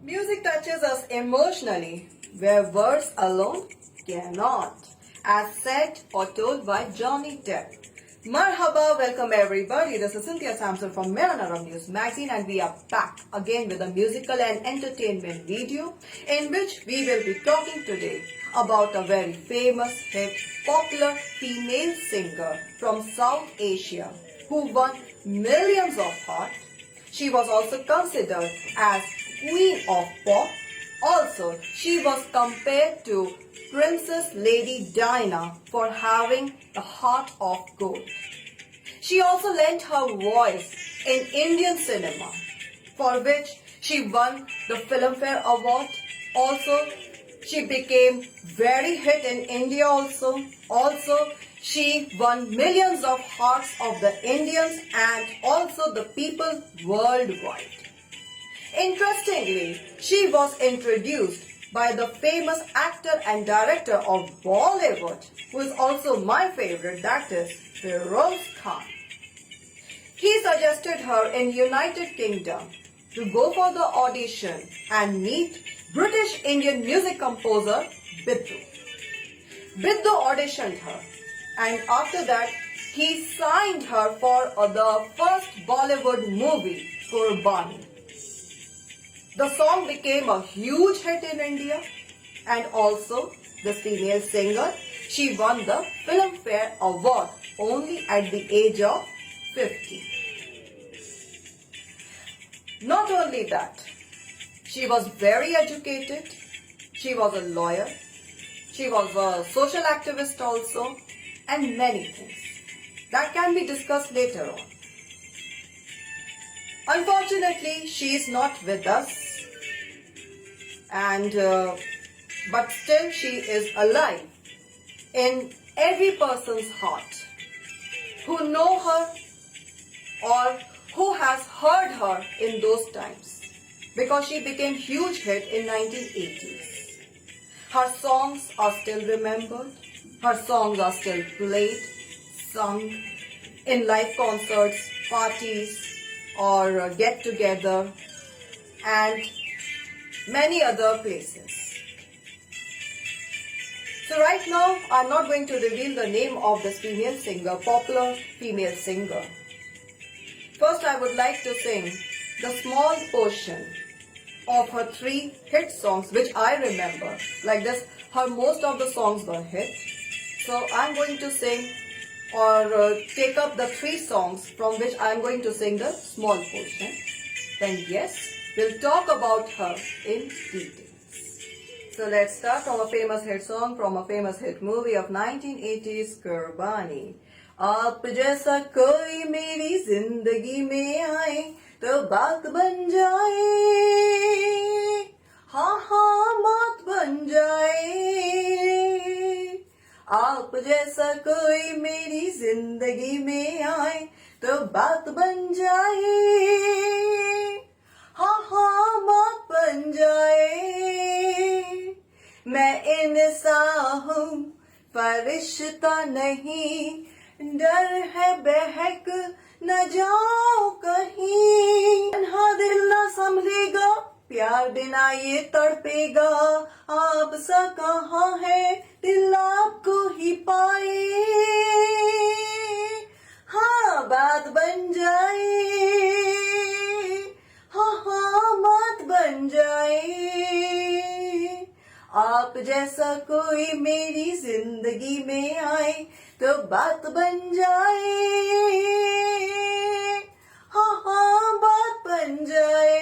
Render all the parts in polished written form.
Music touches us emotionally where words alone cannot, as said or told by Johnny Depp. Marhaba, welcome everybody. This is Cynthia Sampson from Mirror News Magazine, and we are back again with a musical and entertainment video in which we will be talking today about a very famous hit, popular female singer from South Asia who won millions of hearts. She was also considered as Queen of Pop. Also, she was compared to Princess Lady Diana for having the heart of gold. She also lent her voice in Indian cinema, for which she won the Filmfare Award. Also, she became very hit in India also. She won millions of hearts of the Indians and also the people worldwide. Interestingly, she was introduced by the famous actor and director of Bollywood, who is also my favorite, that is Feroz Khan. He suggested her in United Kingdom to go for the audition and meet British Indian music composer Biddu. Biddu auditioned her, and after that he signed her for the first Bollywood movie, Qurbani. The song became a huge hit in India, and also the female singer, she won the Filmfare Award only at the age of 50. Not only that, she was very educated, she was a lawyer, she was a social activist also, and many things that can be discussed later on. Unfortunately, she is not with us, and but still she is alive in every person's heart who know her or who has heard her in those times, because she became huge hit in 1980s. Her songs are still remembered, her songs are still played, sung in live concerts, parties, or get-together, and many other places. So right now, I'm not going to reveal the name of this female singer, popular female singer. First, I would like to sing the small portion of her 3 hit songs, which I remember. Like this, her most of the songs were hit. So I'm going to sing or take up the 3 songs from which I'm going to sing the small portion. Then yes, we'll talk about her in details. So let's start from a famous hit song from a famous hit movie of 1980s, Qurbani. आप जैसा कोई मेरी जिंदगी में आए तो बात बन जाए, हाँ हाँ बात बन जाए. आप जैसा कोई मेरी जिंदगी में आए तो बात बन जाए, हाँ हाँ बात बन जाए. मैं इंसान हूँ फरिश्ता नहीं, डर है बहक न जाओ कहीं. तन्हा दिल ना संभलेगा, प्यार बिना ये तड़पेगा. आप सा कहाँ है दिल आपको ही पाए, हाँ बात बन जाए, हाँ हाँ बात बन जाए. आप जैसा कोई मेरी जिंदगी में आए तो बात बन जाए, हाँ हाँ बात बन जाए.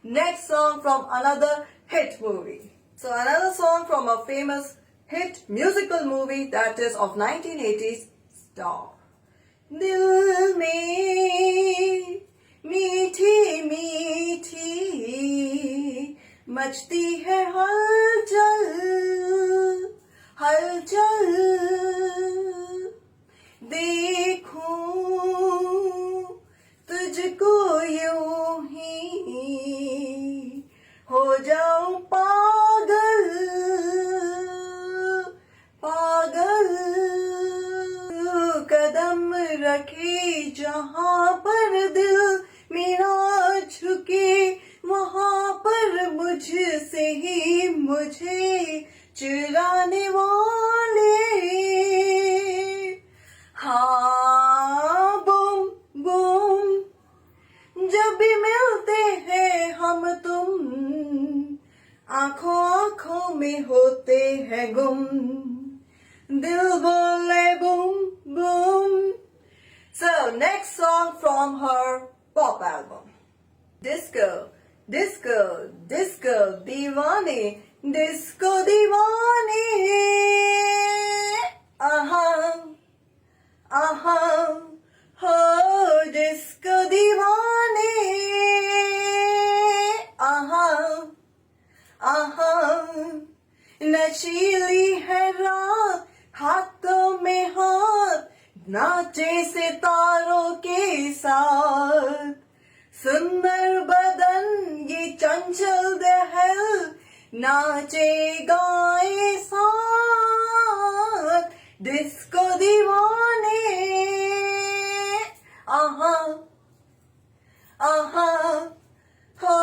Next song from another hit movie. So another song from a famous hit musical movie, that is of 1980s, Star. दिल में मीठी मीठी मचती है हलचल हलचल, देखूं तुझको यूं ही हो जाऊं पागल पागल. कदम रखे जहां पर दिल मेरा झुके, जब भी मिलते हैं हम तुम आंखों आंखों में होते हैं गुम दिल बोले boom boom. So next song from her pop album. Disco, disco, disco, दीवाने, disco दीवाने. हो disco दीवाने. नशीली है रात हाथों में हाथ नाचे सितारों के साथ सुंदर बदन ये चंचल दहल नाचे गाए साथ डिस्को दीवाने. हो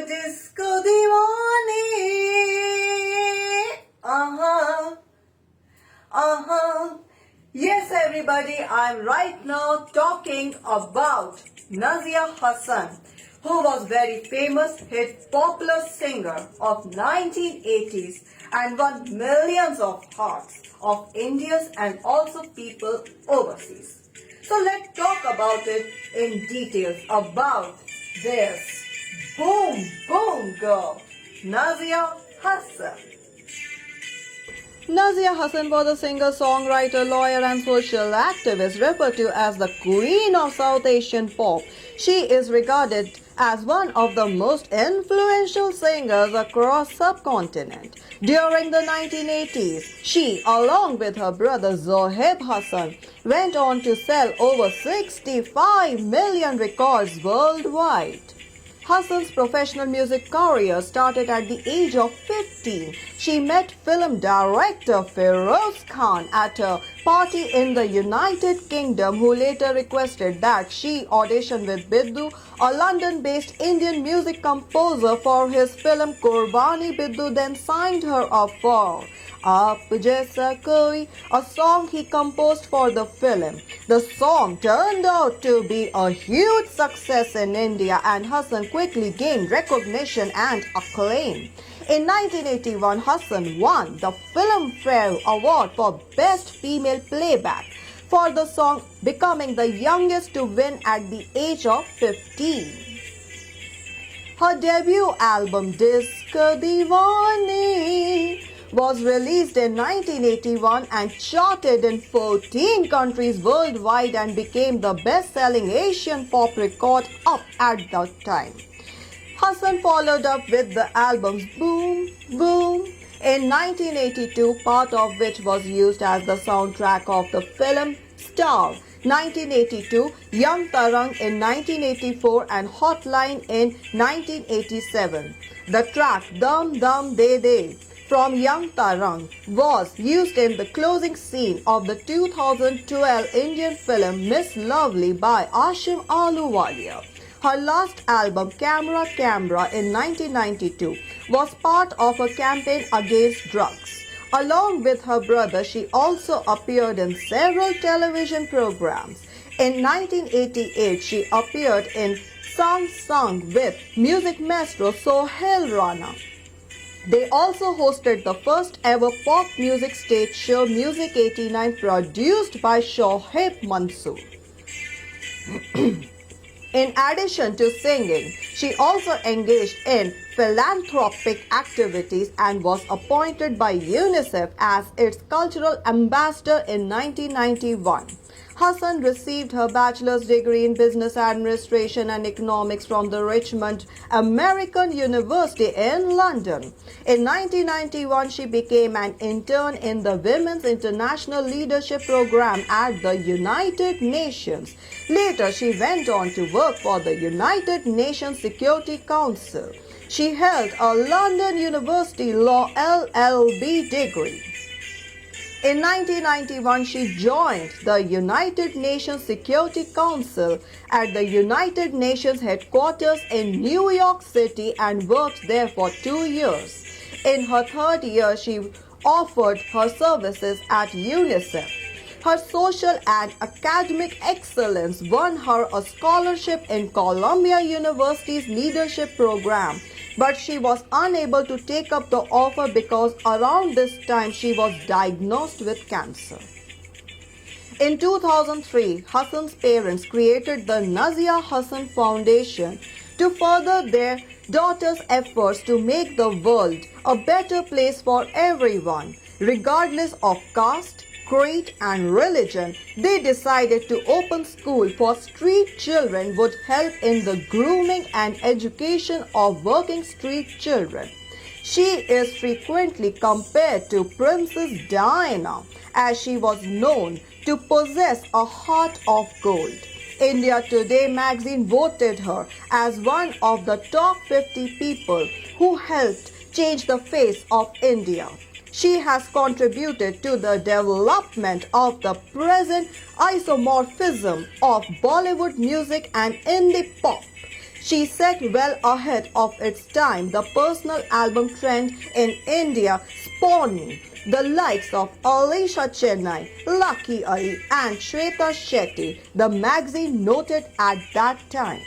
डिस्को दीवाने. Yes, everybody, I'm right now talking about Nazia Hassan, who was very famous hit popular singer of 1980s and won millions of hearts of Indians and also people overseas. So let's talk about it in details about this boom boom girl, Nazia Hassan. Nazia Hassan was a singer, songwriter, lawyer and social activist referred to as the Queen of South Asian Pop. She is regarded as one of the most influential singers across subcontinent. During the 1980s, she, along with her brother Zohaib Hassan, went on to sell over 65 million records worldwide. Hassan's professional music career started at the age of 15. She met film director Feroz Khan at a party in the United Kingdom, who later requested that she audition with Biddu, a London-based Indian music composer, for his film Qurbani. Biddu then signed her up for Aap Jaisa Koi, a song he composed for the film. The song turned out to be a huge success in India and Hassan quickly gained recognition and acclaim. In 1981, Hassan won the Filmfare Award for Best Female Playback for the song, becoming the youngest to win at the age of 15. Her debut album Disco Deewane was released in 1981 and charted in 14 countries worldwide and became the best-selling Asian pop record up at that time. Hassan followed up with the albums Boom Boom in 1982, part of which was used as the soundtrack of the film Star 1982, Young Tarang in 1984 and Hotline in 1987. The track Dum Dum De De from Young Tarang was used in the closing scene of the 2012 Indian film Miss Lovely by Ashim Ahluwalia. Her last album, Camera Camera, in 1992, was part of a campaign against drugs. Along with her brother, she also appeared in several television programs. In 1988, she appeared in Sang Sang with music maestro Sohail Rana. They also hosted the first ever pop music stage show, Music 89, produced by Shoaib Mansoor. In addition to singing, she also engaged in philanthropic activities and was appointed by UNICEF as its cultural ambassador in 1991. Hassan received her bachelor's degree in business administration and economics from the Richmond American University in London. In 1991, she became an intern in the Women's International Leadership Program at the United Nations. Later, she went on to work for the United Nations Security Council. She held a London University Law LLB degree. In 1991, she joined the United Nations Security Council at the United Nations headquarters in New York City and worked there for 2 years. In her third year, she offered her services at UNICEF. Her social and academic excellence won her a scholarship in Columbia University's leadership program, but she was unable to take up the offer because around this time she was diagnosed with cancer. In 2003, Hassan's parents created the Nazia Hassan Foundation to further their daughter's efforts to make the world a better place for everyone, regardless of caste, creed and religion. They decided to open school for street children would help in the grooming and education of working street children. She is frequently compared to Princess Diana, as she was known to possess a heart of gold. India Today magazine voted her as one of the top 50 people who helped change the face of India. She has contributed to the development of the present isomorphism of Bollywood music and indie pop. She set well ahead of its time the personal album trend in India, spawning the likes of Alisha Chennai, Lucky Ali and Shweta Shetty, the magazine noted at that time.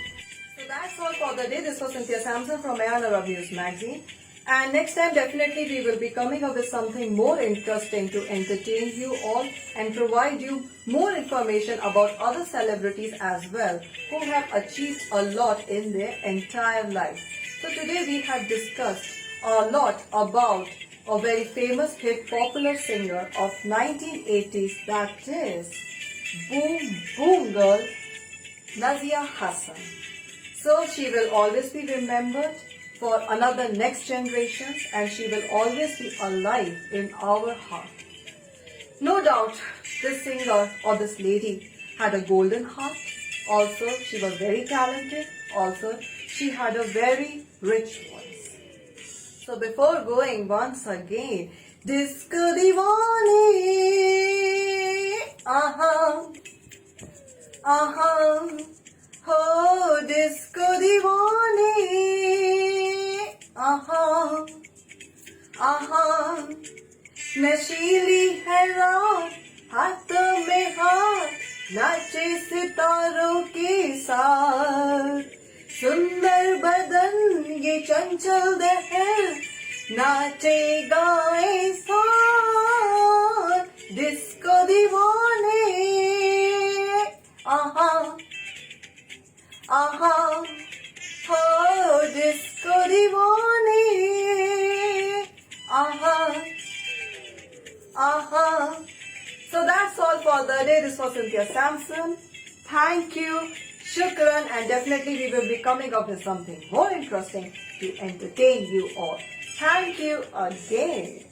So that's all for the day. This was Cynthia Sampson from AR News magazine. And next time definitely we will be coming up with something more interesting to entertain you all and provide you more information about other celebrities as well who have achieved a lot in their entire life. So today we have discussed a lot about a very famous hit popular singer of 1980s, that is Boom Boom Girl Nazia Hassan. So she will always be remembered for another next generations and she will always be alive in our heart. No doubt this singer or this lady had a golden heart. Also she was very talented. Also she had a very rich voice. So before going once again, Disco Divane, ho Disco Divane, नशीली है रात हाथों में हाथ नाचे सितारों के साथ सुंदर बदन ये चंचल दहर नाचे गाए साथ डिस्को दीवाने हो डिस्को दीवाने So that's all for the day. This was Cynthia Sampson. Thank you, shukran, and definitely we will be coming up with something more interesting to entertain you all. Thank you again.